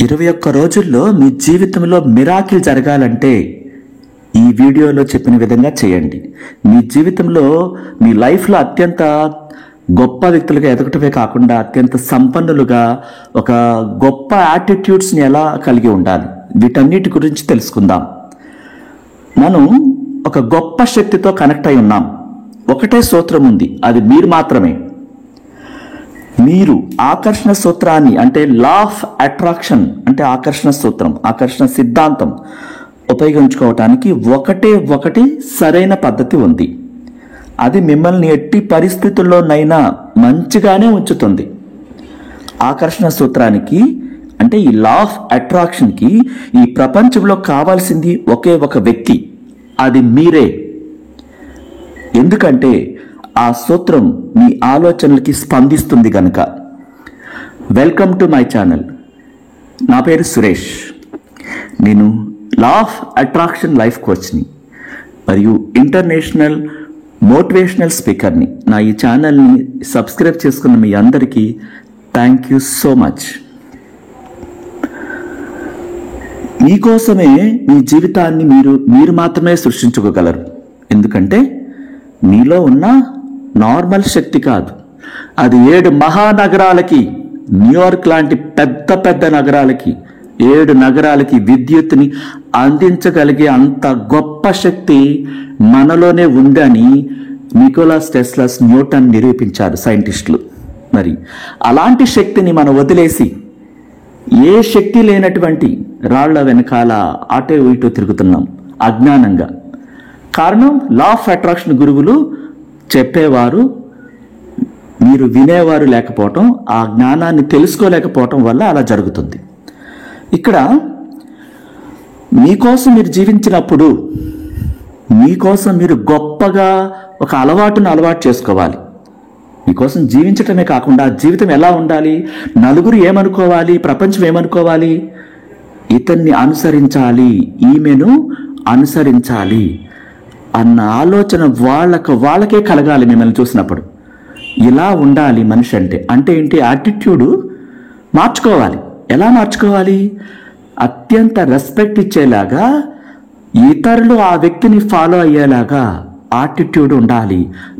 21 రోజుల్లో మీ జీవితంలో మిరాకిల్ జరగాలంటే ఈ వీడియోలో చెప్పిన విధంగా చేయండి. మీ జీవితంలో మీ లైఫ్లో అత్యంత గొప్ప వ్యక్తులుగా ఎదగటమే కాకుండా అత్యంత సంపన్నులుగా ఒక గొప్ప యాటిట్యూడ్స్ని ఎలా కలిగి ఉండాలి, వీటన్నిటి గురించి తెలుసుకుందాం. మనం ఒక గొప్ప శక్తితో కనెక్ట్ అయి ఉన్నాం. ఒకటే సూత్రం ఉంది, అది మీరు మాత్రమే. మీరు ఆకర్షణ సూత్రాన్ని అంటే లా ఆఫ్ అట్రాక్షన్ అంటే ఆకర్షణ సూత్రం, ఆకర్షణ సిద్ధాంతం ఉపయోగించుకోవటానికి ఒకటి సరైన పద్ధతి ఉంది. అది మిమ్మల్ని ఎట్టి పరిస్థితుల్లోనైనా మంచిగానే ఉంచుతుంది. ఆకర్షణ సూత్రానికి అంటే ఈ లా ఆఫ్ అట్రాక్షన్కి ఈ ప్రపంచంలో కావాల్సింది ఒకే ఒక వ్యక్తి, అది మీరే. ఎందుకంటే ఆ సూత్రం మీ ఆలోచనలకి స్పందిస్తుంది గనక. Welcome to my channel. నా పేరు సురేష్. నేను లా ఆఫ్ అట్రాక్షన్ లైఫ్ కోచ్ని మరియు ఇంటర్నేషనల్ మోటివేషనల్ స్పీకర్ని. నా ఈ ఛానల్ని సబ్స్క్రైబ్ చేసుకున్న మీ అందరికీ థ్యాంక్ యూ సో మచ్. మీకోసమే మీ జీవితాన్ని మీరు మాత్రమే సృష్టించుకోగలరు. ఎందుకంటే మీలో ఉన్న నార్మల్ శక్తి కాదు, అది 7 మహానగరాలకి, న్యూయార్క్ లాంటి పెద్ద నగరాలకి, 7 నగరాలకి విద్యుత్తుని అందించగలిగే అంత గొప్ప శక్తి మనలోనే ఉందని నికోలాస్ టెస్లా, న్యూటన్ నిరూపించారు సైంటిస్టులు. మరి అలాంటి శక్తిని మనం వదిలేసి ఏ శక్తి లేనటువంటి రాళ్ల వెనకాల అటో ఇటో తిరుగుతున్నాం అజ్ఞానంగా. కారణం లా ఆఫ్ అట్రాక్షన్ గురువులు చెప్పేవారు, మీరు వినేవారు లేకపోవటం, ఆ జ్ఞానాన్ని తెలుసుకోలేకపోవటం వల్ల అలా జరుగుతుంది. ఇక్కడ మీకోసం మీరు జీవించినప్పుడు మీకోసం మీరు గొప్పగా ఒక అలవాటు చేసుకోవాలి. మీకోసం జీవించటమే కాకుండా జీవితం ఎలా ఉండాలి, నలుగురు ఏమనుకోవాలి, ప్రపంచం ఏమనుకోవాలి, ఇతన్ని అనుసరించాలి, ఈమెను అనుసరించాలి అన్న ఆలోచన వాళ్ళకే కలగాలి మిమ్మల్ని చూసినప్పుడు. ఇలా ఉండాలి మనిషి అంటే ఏంటి? యాటిట్యూడ్ మార్చుకోవాలి. ఎలా మార్చుకోవాలి? అత్యంత రెస్పెక్ట్ ఇచ్చేలాగా, ఇతరులు ఆ వ్యక్తిని ఫాలో అయ్యేలాగా యాటిట్యూడ్ ఉండాలి.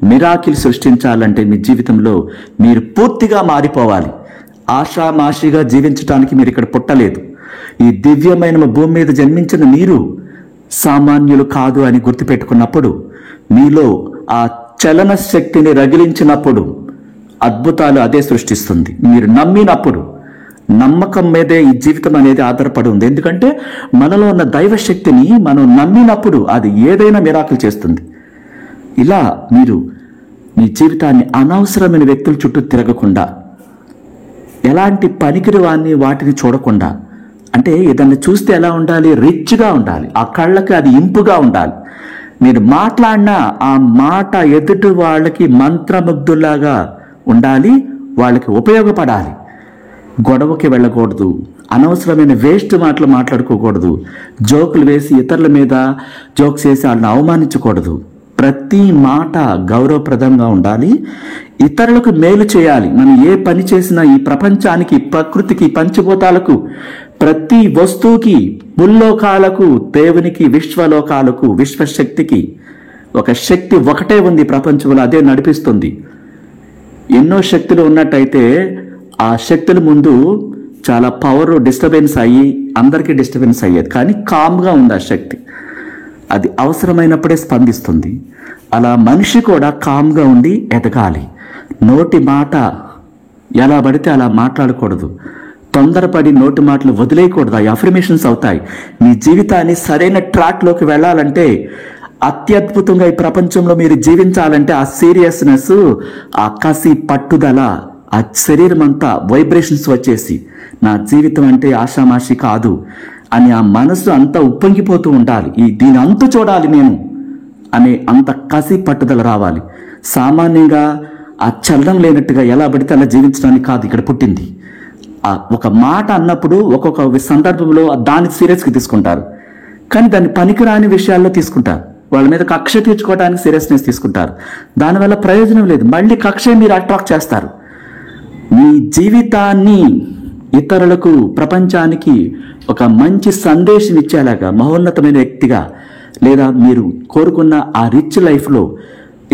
మిరాకిల్ సృష్టించాలంటే మీ జీవితంలో మీరు పూర్తిగా మారిపోవాలి. ఆషామాషిగా జీవించడానికి మీరు ఇక్కడ పుట్టలేదు. ఈ దివ్యమైన భూమి మీద జన్మించిన మీరు సామాన్యులు కాదు అని గుర్తుపెట్టుకున్నప్పుడు, మీలో ఆ చలన శక్తిని రగిలించినప్పుడు అద్భుతాలు అదే సృష్టిస్తుంది. మీరు నమ్మినప్పుడు, నమ్మకం మీదే ఈ జీవితం అనేది ఆధారపడి ఉంది. ఎందుకంటే మనలో ఉన్న దైవ శక్తిని మనం నమ్మినప్పుడు అది ఏదైనా మిరాకిల్ చేస్తుంది. ఇలా మీరు మీ జీవితాన్ని అనవసరమైన వ్యక్తుల చుట్టూ తిరగకుండా, ఎలాంటి పనికిరి వాటిని చూడకుండా, అంటే ఏదన్నా చూస్తే ఎలా ఉండాలి? రిచ్గా ఉండాలి, ఆ కళ్ళకి అది ఇంపుగా ఉండాలి. మీరు మాట్లాడిన ఆ మాట ఎదుటి వాళ్ళకి మంత్రముగ్ధులాగా ఉండాలి, వాళ్ళకి ఉపయోగపడాలి. గొడవకి వెళ్ళకూడదు, అనవసరమైన వేస్ట్ మాటలు మాట్లాడుకోకూడదు, జోకులు వేసి ఇతరుల మీద జోక్స్ వేసి వాళ్ళని అవమానించకూడదు. ప్రతి మాట గౌరవప్రదంగా ఉండాలి, ఇతరులకు మేలు చేయాలి. మనం ఏ పని చేసినా ఈ ప్రపంచానికి, ప్రకృతికి, పంచభూతాలకు, ప్రతి వస్తువుకి, ముల్లోకాలకు, దేవునికి, విశ్వలోకాలకు, విశ్వశక్తికి ఒక శక్తి ఒకటే ఉంది ప్రపంచంలో, అదే నడిపిస్తుంది. ఎన్నో శక్తులు ఉన్నట్టయితే ఆ శక్తుల ముందు చాలా పవర్ డిస్టర్బెన్స్ అయ్యి అందరికీ డిస్టర్బెన్స్ అయ్యేది. కానీ కామ్గా ఉంది ఆ శక్తి, అది అవసరమైనప్పుడే స్పందిస్తుంది. అలా మనిషి కూడా కామ్గా ఉండి ఎదగాలి. నోటి మాట ఎలా పడితే అలా మాట్లాడకూడదు, తొందరపడి నోటి మాటలు వదిలేయకూడదు, అవి అఫర్మేషన్స్ అవుతాయి. మీ జీవితాన్ని సరైన ట్రాక్లోకి వెళ్ళాలంటే, అత్యద్భుతంగా ఈ ప్రపంచంలో మీరు జీవించాలంటే ఆ సీరియస్నెస్, ఆ కసి, పట్టుదల, ఆ శరీరం అంతా వైబ్రేషన్స్ వచ్చేసి నా జీవితం అంటే ఆషామాషి కాదు అని ఆ మనసు అంతా ఉప్పొంగిపోతూ ఉండాలి. దీని అంతు చూడాలి నేను అనే అంత కసి, పట్టుదల రావాలి. సామాన్యంగా ఆ చలనం లేనట్టుగా ఎలా పడితే అలా జీవించడానికి కాదు ఇక్కడ పుట్టింది. ఒక మాట అన్నప్పుడు ఒక్కొక్క సందర్భంలో దాన్ని సీరియస్గా తీసుకుంటారు, కానీ దాన్ని పనికిరాని విషయాల్లో తీసుకుంటారు. వాళ్ళ మీద కక్ష తీర్చుకోవడానికి సీరియస్నెస్ తీసుకుంటారు. దానివల్ల ప్రయోజనం లేదు, మళ్ళీ కక్ష మీరు అట్రాక్ట్ చేస్తారు. మీ జీవితాన్ని ఇతరులకు, ప్రపంచానికి ఒక మంచి సందేశం ఇచ్చేలాగా మహోన్నతమైన వ్యక్తిగా, లేదా మీరు కోరుకున్న ఆ రిచ్ లైఫ్లో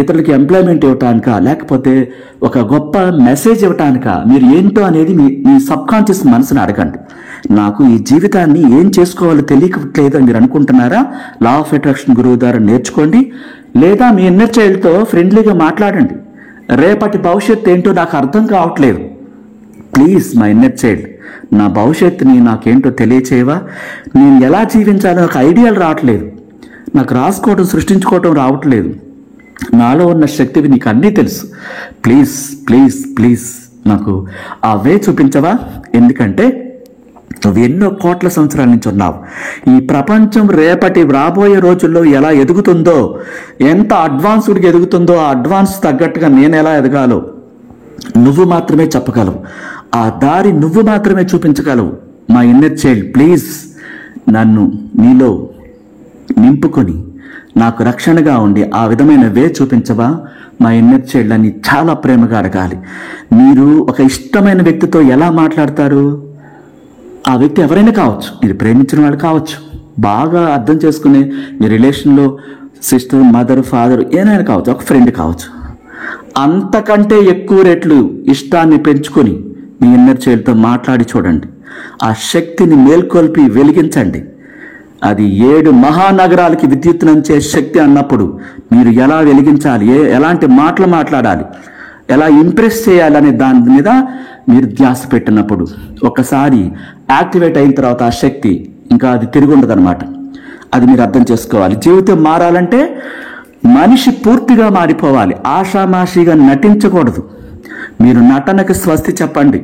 ఇతరులకి ఎంప్లాయ్మెంట్ ఇవ్వటానికా, లేకపోతే ఒక గొప్ప మెసేజ్ ఇవ్వటానికా మీరు ఏంటో అనేది మీ సబ్కాన్షియస్ మనసుని అడగండి. నాకు ఈ జీవితాన్ని ఏం చేసుకోవాలో తెలియట్లేదు అని మీరు అనుకుంటున్నారా? లా ఆఫ్ అట్రాక్షన్ గురువు ద్వారా నేర్చుకోండి, లేదా మీ ఇన్నర్ చైల్డ్తో ఫ్రెండ్లీగా మాట్లాడండి. రేపటి భవిష్యత్తు ఏంటో నాకు అర్థం కావట్లేదు, ప్లీజ్ మై ఇన్నర్ చైల్డ్, నా భవిష్యత్తుని నాకేంటో తెలియచేయవా? నేను ఎలా జీవించాలో నాకు ఐడియాలు రావట్లేదు, నాకు రాసుకోవడం సృష్టించుకోవటం రావట్లేదు, నాలో ఉన్న శక్తివి నీకు అన్నీ తెలుసు, ప్లీజ్ ప్లీజ్ ప్లీజ్ నాకు ఆ వే చూపించవా? ఎందుకంటే నువ్వు ఎన్నో కోట్ల సంవత్సరాల నుంచి ఉన్నావు. ఈ ప్రపంచం రేపటి రాబోయే రోజుల్లో ఎలా ఎదుగుతుందో, ఎంత అడ్వాన్స్డ్గా ఎదుగుతుందో, ఆ అడ్వాన్స్ తగ్గట్టుగా నేను ఎలా ఎదగాలో నువ్వు మాత్రమే చెప్పగలవు. ఆ దారి నువ్వు మాత్రమే చూపించగలవు. మా ఇన్నర్ చైల్డ్, ప్లీజ్ నన్ను నీలో నింపుకొని నాకు రక్షణగా ఉండి ఆ విధమైన వే చూపించవా మా ఇన్నర్ చైల్డ్ అని చాలా ప్రేమగా అడగాలి. మీరు ఒక ఇష్టమైన వ్యక్తితో ఎలా మాట్లాడతారు? ఆ వ్యక్తి ఎవరైనా కావచ్చు, మీరు ప్రేమించిన వాళ్ళు కావచ్చు, బాగా అర్థం చేసుకునే మీ రిలేషన్లో సిస్టర్, మదర్, ఫాదర్ ఏదైనా కావచ్చు, ఒక ఫ్రెండ్ కావచ్చు. అంతకంటే ఎక్కువ రెట్లు ఇష్టాన్ని పెంచుకొని మీ ఇన్నర్ చైల్డ్తో మాట్లాడి చూడండి. ఆ శక్తిని మేల్కొల్పి వెలిగించండి. అది 7 మహానగరాలకి విద్యుత్తునంచే శక్తి అన్నప్పుడు మీరు ఎలా వెలిగించాలి, ఎలాంటి మాటలు మాట్లాడాలి, ఎలా ఇంప్రెస్ చేయాలనే దాని మీద మీరు ధ్యాస పెట్టినప్పుడు ఒక్కసారి యాక్టివేట్ అయిన తర్వాత ఆ శక్తి ఇంకా అది తిరిగి ఉండదు అనమాట. అది మీరు అర్థం చేసుకోవాలి. జీవితం మారాలంటే మనిషి పూర్తిగా మారిపోవాలి. ఆషామాషిగా నటించకూడదు. మీరు నటనకి స్వస్తి చెప్పండి.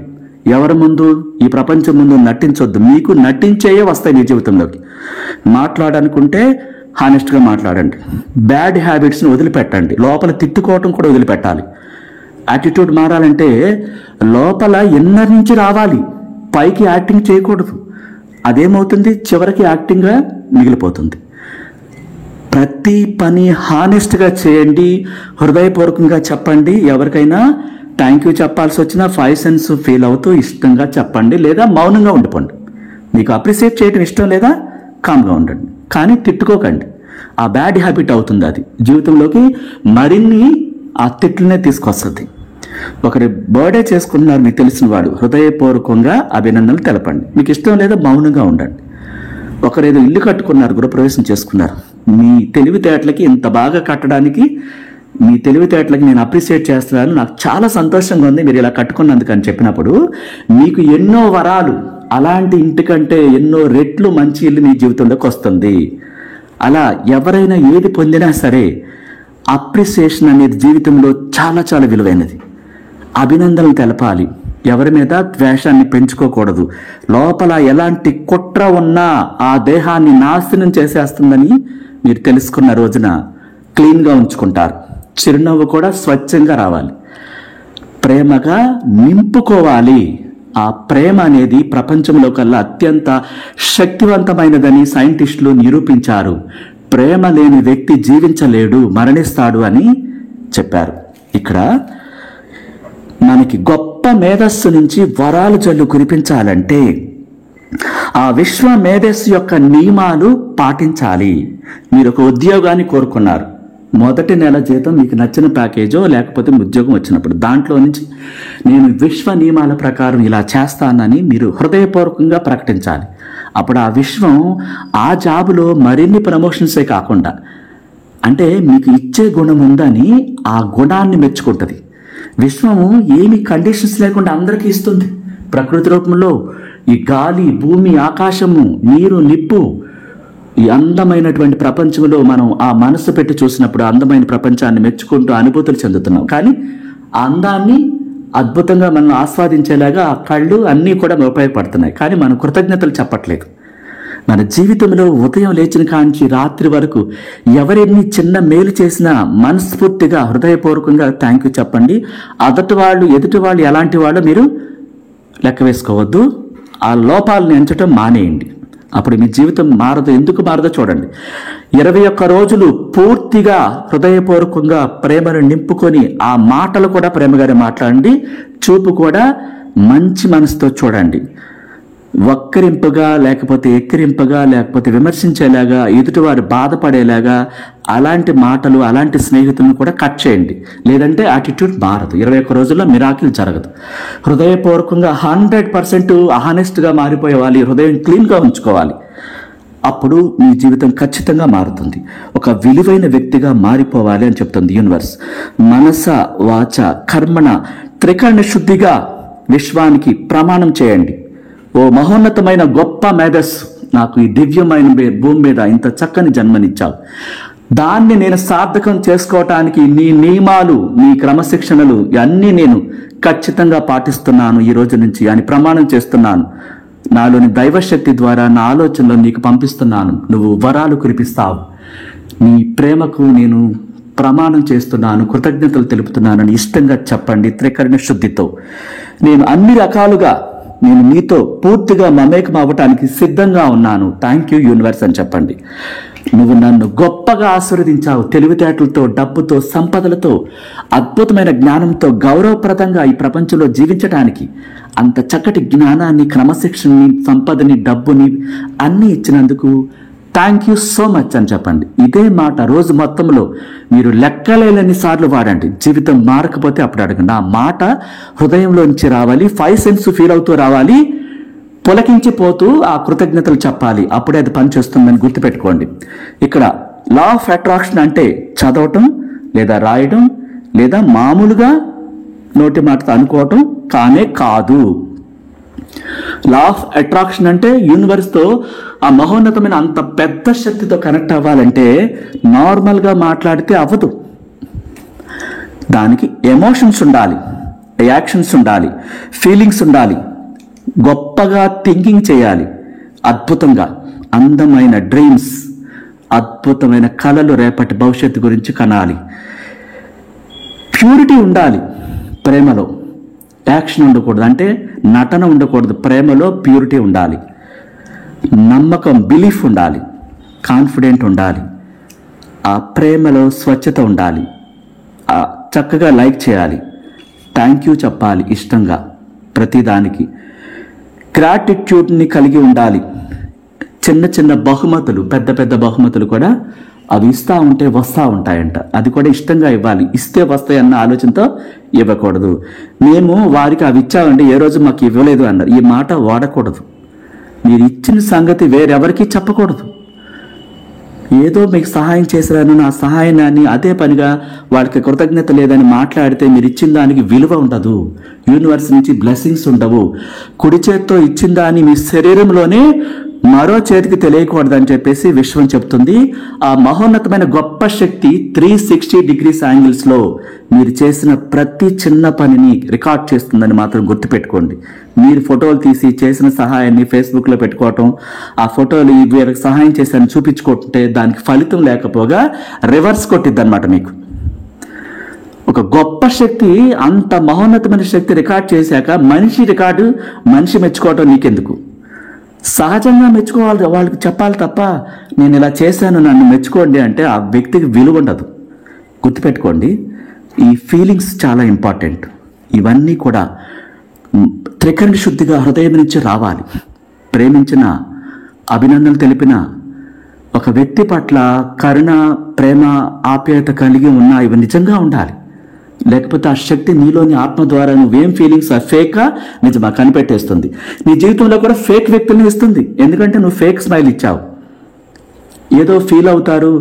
ఎవరి ముందు, ఈ ప్రపంచం ముందు నటించొద్దు. మీకు నటించేయే వస్తాయి మీ జీవితంలోకి. మాట్లాడాలనుకుంటే హానెస్ట్గా మాట్లాడండి. బ్యాడ్ హ్యాబిట్స్ని వదిలిపెట్టండి. లోపల తిట్టుకోవటం కూడా వదిలిపెట్టాలి. యాటిట్యూడ్ మారాలంటే లోపల ఇన్నర్ నుంచి రావాలి, పైకి యాక్టింగ్ చేయకూడదు. అదేమవుతుంది, చివరికి యాక్టింగ్గా మిగిలిపోతుంది. ప్రతి పని హానెస్ట్గా చేయండి, హృదయపూర్వకంగా చెప్పండి. ఎవరికైనా థ్యాంక్ యూ చెప్పాల్సి వచ్చినా 5 సెన్స్ ఫీల్ అవుతూ ఇష్టంగా చెప్పండి, లేదా మౌనంగా ఉండిపోండి. మీకు అప్రిషియేట్ చేయడం ఇష్టం లేదా కామ్గా ఉండండి, కానీ తిట్టుకోకండి. ఆ బ్యాడ్ హ్యాబిట్ అవుతుంది, అది జీవితంలోకి మరిన్ని ఆ తిట్లనే తీసుకొస్తుంది. ఒకరి బర్త్డే చేసుకున్నారు మీకు తెలిసిన వాడు, హృదయపూర్వకంగా అభినందనలు తెలపండి. మీకు ఇష్టం లేదా మౌనంగా ఉండండి. ఒకరేదో ఇల్లు కట్టుకున్నారు, గృహప్రవేశం చేసుకున్నారు, మీ తెలివితేటలకి ఇంత బాగా కట్టడానికి మీ తెలివితేటలకి నేను అప్రిషియేట్ చేస్తున్నాను, నాకు చాలా సంతోషంగా ఉంది మీరు ఇలా కట్టుకున్నందుకు అని చెప్పినప్పుడు మీకు ఎన్నో వరాలు, అలాంటి ఇంటికంటే ఎన్నో రెట్లు మంచి ఇల్లు మీ జీవితంలోకి వస్తుంది. అలా ఎవరైనా ఏది పొందినా సరే అప్రిసియేషన్ అనేది జీవితంలో చాలా చాలా విలువైనది. అభినందనలు తెలపాలి. ఎవరి మీద ద్వేషాన్ని పెంచుకోకూడదు. లోపల ఎలాంటి కుట్ర ఉన్నా ఆ దేహాన్ని నాశనం చేసేస్తుందని మీరు తెలుసుకున్న రోజున క్లీన్గా ఉంచుకుంటారు. చిరునవ్వు కూడా స్వచ్ఛంగా రావాలి. ప్రేమగా నింపుకోవాలి. ఆ ప్రేమ అనేది ప్రపంచంలో కల్లా అత్యంత శక్తివంతమైనదని సైంటిస్టులు నిరూపించారు. ప్రేమ లేని వ్యక్తి జీవించలేడు, మరణిస్తాడు అని చెప్పారు. ఇక్కడ మనకి గొప్ప మేధస్సు నుంచి వరాలు జల్లు కురిపించాలంటే ఆ విశ్వ మేధస్సు యొక్క నియమాలు పాటించాలి. మీరు ఒక ఉద్యోగాన్ని కోరుకున్నారు, మొదటి నెల జీతం మీకు నచ్చిన ప్యాకేజో లేకపోతే ఉద్యోగం వచ్చినప్పుడు దాంట్లో నుంచి నేను విశ్వ నియమాల ప్రకారం ఇలా చేస్తానని మీరు హృదయపూర్వకంగా ప్రకటించాలి. అప్పుడు ఆ విశ్వం ఆ జాబులో మరిన్ని ప్రమోషన్సే కాకుండా, అంటే మీకు ఇచ్చే గుణం ఉందని ఆ గుణాన్ని మెచ్చుకుంటుంది. విశ్వము ఏమి కండిషన్స్ లేకుండా అందరికీ ఇస్తుంది. ప్రకృతి రూపంలో ఈ గాలి, భూమి, ఆకాశము, నీరు, నిప్పు, ఈ అందమైనటువంటి ప్రపంచంలో మనం ఆ మనసు పెట్టి చూసినప్పుడు అందమైన ప్రపంచాన్ని మెచ్చుకుంటూ అనుభూతులు చెందుతున్నాం. కానీ ఆ అందాన్ని అద్భుతంగా మనం ఆస్వాదించేలాగా ఆ కళ్ళు అన్నీ కూడా ఉపయోగపడుతున్నాయి. కానీ మనం కృతజ్ఞతలు చెప్పట్లేదు. మన జీవితంలో ఉదయం లేచిన కాంచి రాత్రి వరకు ఎవరెన్ని చిన్న మేలు చేసినా మనస్ఫూర్తిగా హృదయపూర్వకంగా థ్యాంక్ యూ చెప్పండి. ఎదుటి వాళ్ళు ఎలాంటి వాళ్ళు మీరు లెక్క వేసుకోవద్దు. ఆ లోపాలను ఎంచడం మానేయండి. అప్పుడు మీ జీవితం మారదు. ఎందుకు మారదో చూడండి. 21 రోజులు పూర్తిగా హృదయపూర్వకంగా ప్రేమను నింపుకొని ఆ మాటలు కూడా ప్రేమగానే మాట్లాడండి, చూపు కూడా మంచి మనసుతో చూడండి. వక్రింపగా లేకపోతే ఎక్కిరింపగా లేకపోతే విమర్శించేలాగా ఎదుటివారు బాధపడేలాగా అలాంటి మాటలు అలాంటి స్నేహితులను కూడా కట్ చేయండి. లేదంటే యాటిట్యూడ్ మారదు. 21 రోజుల్లో మిరాకిల్ జరగదు. హృదయపూర్వకంగా 100% హానెస్ట్గా మారిపోయే వాళ్ళు హృదయం క్లీన్గా ఉంచుకోవాలి. అప్పుడు మీ జీవితం ఖచ్చితంగా మారుతుంది. ఒక విలువైన వ్యక్తిగా మారిపోవాలి అని చెప్తుంది యూనివర్స్. మనస వాచ కర్మణ త్రికరణ శుద్ధిగా విశ్వానికి ప్రమాణం చేయండి. ఓ మహోన్నతమైన గొప్ప మేధస్సు, నాకు ఈ దివ్యమైన భూమి మీద ఇంత చక్కని జన్మనిచ్చావు. దాన్ని నేను సార్థకం చేసుకోవటానికి నీ నియమాలు, నీ క్రమశిక్షణలు అన్నీ నేను ఖచ్చితంగా పాటిస్తున్నాను ఈ రోజు నుంచి అని ప్రమాణం చేస్తున్నాను. నాలోని దైవశక్తి ద్వారా నా ఆలోచనలో నీకు పంపిస్తున్నాను. నువ్వు వరాలు కురిపిస్తావు. నీ ప్రేమకు నేను ప్రమాణం చేస్తున్నాను, కృతజ్ఞతలు తెలుపుతున్నానని ఇష్టంగా చెప్పండి. త్రికరణ శుద్ధితో నేను అన్ని రకాలుగా నేను నీతో పూర్తిగా మమేకం అవ్వటానికి సిద్ధంగా ఉన్నాను. థ్యాంక్ యూ యూనివర్స్ అని చెప్పండి. నువ్వు నన్ను గొప్పగా ఆశీర్వదించావు. తెలివితేటలతో, డబ్బుతో, సంపదలతో, అద్భుతమైన జ్ఞానంతో గౌరవప్రదంగా ఈ ప్రపంచంలో జీవించడానికి అంత చక్కటి జ్ఞానాన్ని, క్రమశిక్షణని, సంపదని, డబ్బుని అన్నీ ఇచ్చినందుకు థ్యాంక్ యూ సో మచ్ అని చెప్పండి. ఇదే మాట రోజు మొత్తంలో మీరు లెక్కలేని సార్లు వాడండి. జీవితం మారకపోతే అప్పుడు అడగండి. ఆ మాట హృదయంలో నుంచి రావాలి, 5 సెన్స్ ఫీల్ అవుతూ రావాలి, పులకించిపోతూ ఆ కృతజ్ఞతలు చెప్పాలి. అప్పుడే అది పనిచేస్తుందని గుర్తుపెట్టుకోండి. ఇక్కడ లా ఆఫ్ అట్రాక్షన్ అంటే చదవటం లేదా రాయడం లేదా మామూలుగా నోటి మాటతో అనుకోవటం కానే కాదు. లా ఆఫ్ అట్రాక్షన్ అంటే యూనివర్స్తో ఆ మహోన్నతమైన అంత పెద్ద శక్తితో కనెక్ట్ అవ్వాలంటే నార్మల్గా మాట్లాడితే అవ్వదు. దానికి ఎమోషన్స్ ఉండాలి, రియాక్షన్స్ ఉండాలి, ఫీలింగ్స్ ఉండాలి, గొప్పగా థింకింగ్ చేయాలి, అద్భుతంగా అందమైన డ్రీమ్స్, అద్భుతమైన కళలు రేపటి భవిష్యత్తు గురించి కనాలి. ప్యూరిటీ ఉండాలి ప్రేమలో. యాక్షన్ ఉండకూడదు, అంటే నటన ఉండకూడదు. ప్రేమలో ప్యూరిటీ ఉండాలి, నమ్మకం, బిలీఫ్ ఉండాలి, కాన్ఫిడెంట్ ఉండాలి. ఆ ప్రేమలో స్వచ్ఛత ఉండాలి. చక్కగా లైక్ చేయాలి, థ్యాంక్ యూ చెప్పాలి ఇష్టంగా ప్రతిదానికి. గ్రాటిట్యూడ్ని కలిగి ఉండాలి. చిన్న చిన్న బహుమతులు, పెద్ద పెద్ద బహుమతులు కూడా అవి ఇస్తూ ఉంటే వస్తూ ఉంటాయంట. అది కూడా ఇష్టంగా ఇవ్వాలి. ఇస్తే వస్తాయి అన్న ఆలోచనతో ఇవ్వకూడదు. మేము వారికి అవి ఇచ్చామంటే ఏ రోజు మాకు ఇవ్వలేదు అన్నారు. ఈ మాట వాడకూడదు. మీరు ఇచ్చిన సంగతి వేరెవరికి చెప్పకూడదు. ఏదో మీకు సహాయం చేశాను, నా సహాయాన్ని అదే పనిగా వాళ్ళకి కృతజ్ఞత లేదని మాట్లాడితే మీరు ఇచ్చిన దానికి విలువ ఉండదు. యూనివర్స్ నుంచి బ్లెస్సింగ్స్ ఉండవు. కుడి చేత్తో ఇచ్చిన దాన్ని మీ శరీరంలోనే మరో చేతికి తెలియకూడదని చెప్పేసి విశ్వం చెప్తుంది. ఆ మహోన్నతమైన గొప్ప శక్తి 360 degrees యాంగిల్స్లో మీరు చేసిన ప్రతి చిన్న పనిని రికార్డ్ చేస్తుందని మాత్రం గుర్తుపెట్టుకోండి. మీరు ఫోటోలు తీసి చేసిన సహాయాన్ని ఫేస్బుక్లో పెట్టుకోవటం, ఆ ఫోటోలు వీరికి సహాయం చేశారని చూపించుకుంటే దానికి ఫలితం లేకపోగా రివర్స్ కొట్టిద్ది అనమాట. మీకు ఒక గొప్ప శక్తి, అంత మహోన్నతమైన శక్తి రికార్డ్ చేశాక మనిషి మెచ్చుకోవటం నీకెందుకు? సహజంగా మెచ్చుకోవాలి, వాళ్ళకి చెప్పాలి తప్ప నేను ఇలా చేశాను నన్ను మెచ్చుకోండి అంటే ఆ వ్యక్తికి విలువ ఉండదు. గుర్తుపెట్టుకోండి, ఈ ఫీలింగ్స్ చాలా ఇంపార్టెంట్. ఇవన్నీ కూడా త్రికరణ శుద్ధిగా హృదయం నుంచి రావాలి. ప్రేమించిన, అభినందనలు తెలిపిన ఒక వ్యక్తి పట్ల కరుణ, ప్రేమ, ఆప్యాయత కలిగి ఉన్న ఇవి నిజంగా ఉండాలి. లేకపోతే ఆ శక్తి నీలోని ఆత్మ ద్వారా నువ్వేం ఫీలింగ్స్ ఫేకా నిజమా కనిపెట్టేస్తుంది. నీ జీవితంలో కూడా ఫేక్ వ్యక్తులను ఇస్తుంది. ఎందుకంటే నువ్వు ఫేక్ స్మైల్ ఇచ్చావు. ఏదో ఫీల్ అవుతారు,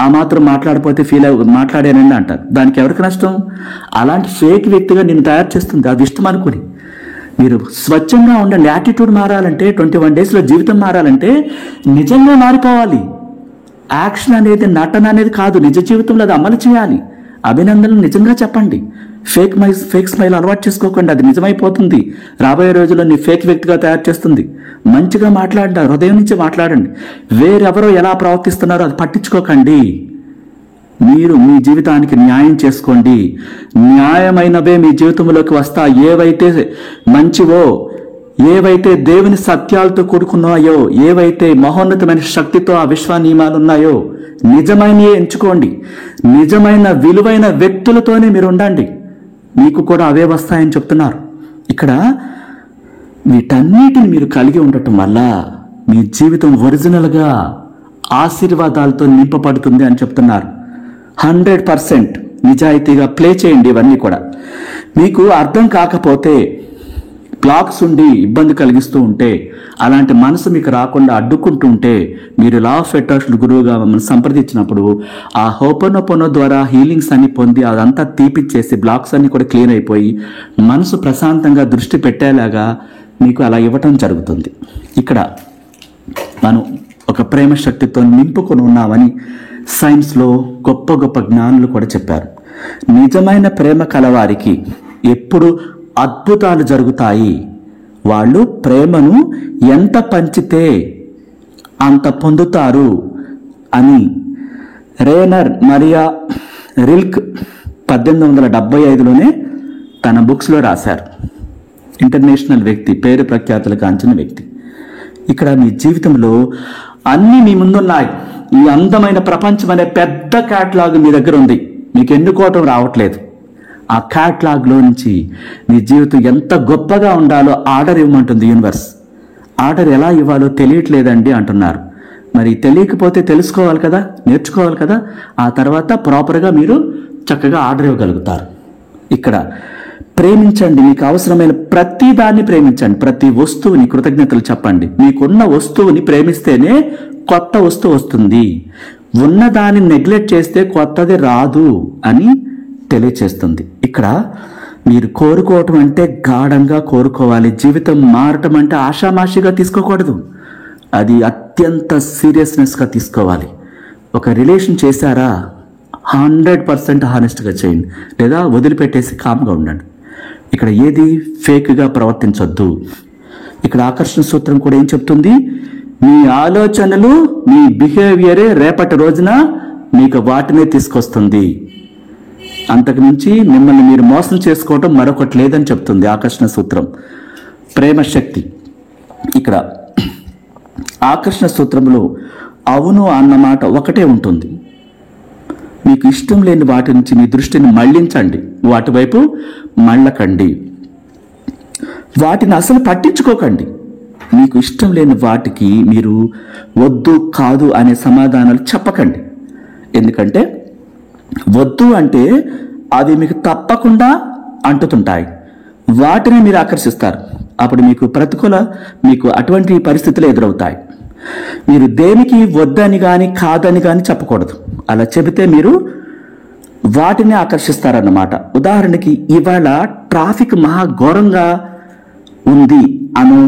ఆ మాత్రం మాట్లాడిపోతే మాట్లాడానండి అంటారు. దానికి ఎవరికి నష్టం? అలాంటి ఫేక్ వ్యక్తిగా నిన్ను తయారు చేస్తుంది. అది ఇష్టం అనుకుని మీరు స్వచ్ఛంగా ఉండండి. యాటిట్యూడ్ మారాలంటే 21 daysలో జీవితం మారాలంటే నిజంగా మారిపోవాలి. యాక్షన్ అనేది, నటన అనేది కాదు. నిజ జీవితంలో అది అమలు చేయాలి. అభినందనలు నిజంగా చెప్పండి. ఫేక్ స్మైల్ అలవాటు చేసుకోకండి. అది నిజమైపోతుంది. రాబోయే రోజుల్లో నీ ఫేక్ వ్యక్తిగా తయారు చేస్తుంది. మంచిగా మాట్లాడండి, హృదయం నుంచి మాట్లాడండి. వేరెవరో ఎలా ప్రవర్తిస్తున్నారో అది పట్టించుకోకండి. మీరు మీ జీవితానికి న్యాయం చేసుకోండి. న్యాయమైనవే మీ జీవితంలోకి వస్తా. ఏవైతే మంచివో, ఏవైతే దేవుని సత్యాలతో కూడుకున్నాయో, ఏవైతే మహోన్నతమైన శక్తితో ఆ విశ్వ నియమాలు ఉన్నాయో నిజమైనవే ఎంచుకోండి. నిజమైన విలువైన వ్యక్తులతోనే మీరు ఉండండి. మీకు కూడా అవే వస్తాయని చెప్తున్నారు. ఇక్కడ వీటన్నిటిని మీరు కలిగి ఉండటం వల్ల మీ జీవితం ఒరిజినల్గా ఆశీర్వాదాలతో నింపబడుతుంది అని చెప్తున్నారు. 100% నిజాయితీగా ప్లే చేయండి. ఇవన్నీ కూడా మీకు అర్థం కాకపోతే, బ్లాక్స్ ఉండి ఇబ్బంది కలిగిస్తూ ఉంటే, అలాంటి మనసు మీకు రాకుండా అడ్డుకుంటూ ఉంటే, మీరు లా ఆఫ్ అట్రాక్షన్ గురువుగా మమ్మల్ని సంప్రదించినప్పుడు ఆ హోపనోపోనో ద్వారా హీలింగ్స్ అన్ని పొంది అదంతా తీపిచ్చేసి బ్లాక్స్ అన్ని కూడా క్లీన్ అయిపోయి మనసు ప్రశాంతంగా దృష్టి పెట్టేలాగా మీకు అలా ఇవ్వటం జరుగుతుంది. ఇక్కడ మనం ఒక ప్రేమ శక్తితో నింపుకొని ఉన్నామని సైన్స్లో గొప్ప గొప్ప జ్ఞానులు కూడా చెప్పారు. నిజమైన ప్రేమ కలవారికి ఎప్పుడు అద్భుతాలు జరుగుతాయి. వాళ్ళు ప్రేమను ఎంత పంచితే అంత పొందుతారు అని రేనర్ మరియా రిల్క్ 1875లోనే తన బుక్స్లో రాశారు. ఇంటర్నేషనల్ వ్యక్తి, పేరు ప్రఖ్యాతులు కాంచిన వ్యక్తి. ఇక్కడ మీ జీవితంలో అన్నీ మీ ముందున్నాయి. ఈ అందమైన ప్రపంచం అనే పెద్ద క్యాటలాగ్ మీ దగ్గర ఉంది. మీకు ఎన్నుకోవటం రావట్లేదు. ఆ క్యాటలాగ్లో నుంచి మీ జీవితం ఎంత గొప్పగా ఉండాలో ఆర్డర్ ఇవ్వమంటుంది యూనివర్స్. ఆర్డర్ ఎలా ఇవ్వాలో తెలియట్లేదండి అంటున్నారు. మరి తెలియకపోతే తెలుసుకోవాలి కదా, నేర్చుకోవాలి కదా. ఆ తర్వాత ప్రాపర్గా మీరు చక్కగా ఆర్డర్ ఇవ్వగలుగుతారు. ఇక్కడ ప్రేమించండి. మీకు అవసరమైన ప్రతి దాన్ని ప్రేమించండి. ప్రతి వస్తువుని కృతజ్ఞతలు చెప్పండి. మీకున్న వస్తువుని ప్రేమిస్తేనే కొత్త వస్తువు వస్తుంది. ఉన్నదాన్ని నెగ్లెక్ట్ చేస్తే కొత్తది రాదు అని తెలియచేస్తుంది. ఇక్కడ మీరు కోరుకోవటం అంటే గాఢంగా కోరుకోవాలి. జీవితం మారటం అంటే ఆషామాషిగా తీసుకోకూడదు. అది అత్యంత సీరియస్నెస్గా తీసుకోవాలి. ఒక రిలేషన్ చేశారా 100% హానెస్ట్గా చేయండి, లేదా వదిలిపెట్టేసి కామ్గా ఉండండి. ఇక్కడ ఏది ఫేక్గా ప్రవర్తించొద్దు. ఇక్కడ ఆకర్షణ సూత్రం కూడా ఏం చెప్తుంది? మీ ఆలోచనలు, మీ బిహేవియరే రేపటి రోజున మీకు వాటినే తీసుకొస్తుంది. అంతకు మించి మిమ్మల్ని మీరు మోసం చేసుకోవటం మరొకటి లేదని చెప్తుంది ఆకర్షణ సూత్రం. ప్రేమ శక్తి. ఇక్కడ ఆకర్షణ సూత్రంలో అవును అన్నమాట ఒకటే ఉంటుంది. మీకు ఇష్టం లేని వాటి నుంచి మీ దృష్టిని మళ్లించండి, వాటి వైపు మళ్ళకండి. వాటిని అసలు పట్టించుకోకండి. మీకు ఇష్టం లేని వాటికి మీరు వద్దు, కాదు అనే సమాధానాలు చెప్పకండి. ఎందుకంటే వద్దు అంటే అవి మీకు తప్పకుండా అంటుతుంటాయి. వాటిని మీరు ఆకర్షిస్తారు. అప్పుడు మీకు అటువంటి పరిస్థితులు ఎదురవుతాయి. మీరు దేనికి వద్దని కానీ కాదని కానీ చెప్పకూడదు. అలా చెబితే మీరు వాటిని ఆకర్షిస్తారన్నమాట. ఉదాహరణకి ఇవాళ ట్రాఫిక్ మహా ఘోరంగా ఉంది అను,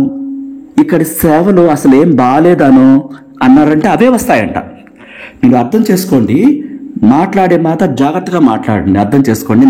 ఇక్కడి సేవలు అసలు ఏం బాగాలేదనో అన్నారంటే అవే వస్తాయంట. మీరు అర్థం చేసుకోండి. మాట్లాడే మాట జాగ్రత్తగా మాట్లాడండి. అర్థం చేసుకోండి.